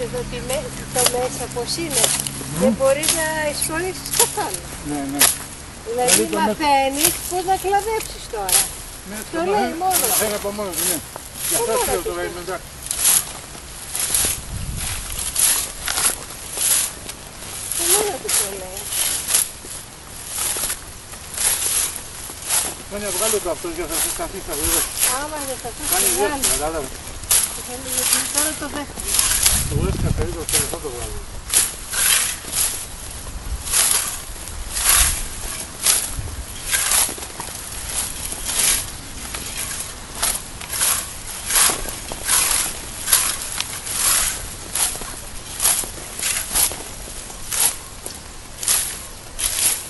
εδώ το μέσα πως είναι. Δεν μπορείς να εισχωρήσεις καθόλου. Ναι, ναι. Δηλαδή μαθαίνεις πώς να κλαδέψεις τώρα. Ναι, το λέει μόνο. Μαθαίνει από μόνο του, ναι. Για αυτό το λέει μετά. Το μόνο του το λέει. Φάνη, βγάλω το αυτό για να σε σταθεί στα βέβαια. Άμα δεν θα Κάνει ιδιαίτερο, κατάλαβε. Τώρα το δέχομαι. Το βγάλεις καθαρίτο, θα το βγάλω.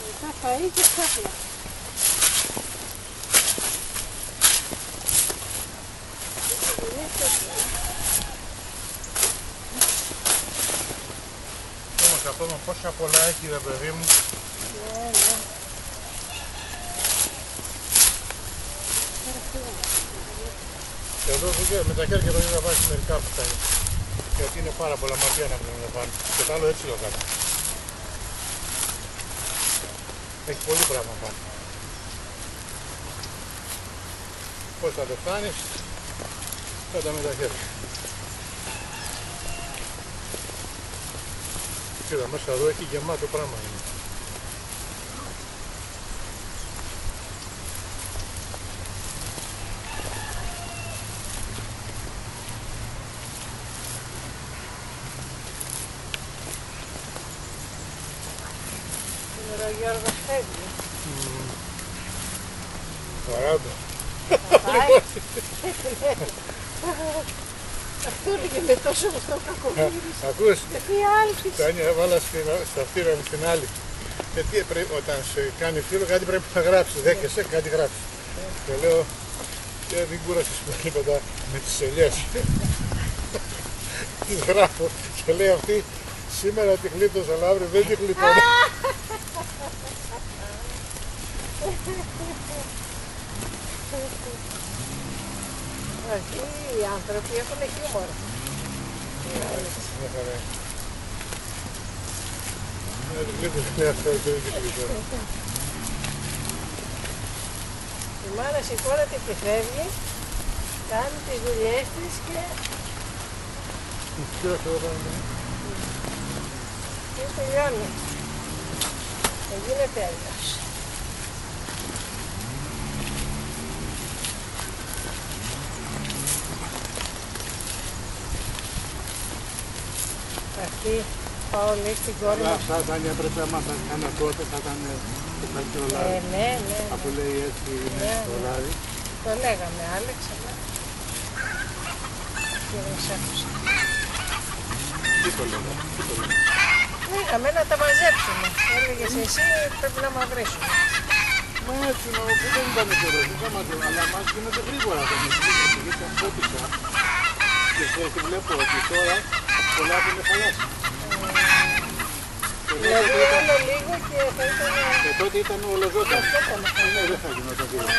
Μετά φαΐ και ξάπλα. Όμως ακόμα πόσα πολλά έχει ρε παιδί μου. Ναι, ναι. Εδώ με τα χέρια το είδα βάζει μερικά από αυτά. Γιατί είναι πάρα πολλά ματιά να μην πάνω. Και το άλλο έτσι το κάνω. Έχει πολύ πράγμα πάνω. Πώς θα το φτάνεις, κάτω με τα χέρια. Κοίτα μέσα εδώ έχει γεμάτο πράγμα. Σήμερα ο Γιώργος φεύγει. Παράδο. Αυτό έλεγε με τόσο αυτό κακομύρις. Ακούς, Γιατί άλφης. Τάνια έβαλα στα φτύρα μου στην άλλη. Γιατί όταν σε κάνει φίλο κάτι πρέπει να γράψεις, δέχεσαι κάτι γράψεις. Και λέω, και δεν κούρασες που τίποτα με τις ελιές. Τις γράφω και λέει αυτή, σήμερα τη γλίτωσα αλλά αύριο δεν τη γλιτώνω. Αυτοί οι άνθρωποι έχουν χιούμορ. Η μάνα σηκώνεται και φεύγει, κάνει τις δουλειές της και τελειώνει. Και γίνεται έργος. Αυτή πάω λέει στην κόρη μου. Αυτά Τάνια πρέπει να μάθα κάνα τότε, θα ήταν το καλύτερο λάδι. Ναι. Αφού λέει έτσι είναι το λάδι. Το λέγαμε Άλεξ, αλλά και δεν σ' άκουσα. Τι το λέγαμε, τι το λέγαμε. Λέγαμε να τα μαζέψουμε. Έλεγες εσύ πρέπει να μαυρίσουμε. Μα έτσι που δεν ήταν καιρό, αλλά μας γίνεται γρήγορα το μεσημέρι, γιατί αφότισα και βλέπω ότι τώρα πολλά έχουν χαλάσει. Δηλαδή άλλο λίγο και θα ήταν... Και τότε ήταν ολοζώντανο. Ναι, δεν θα γινόταν τίποτα.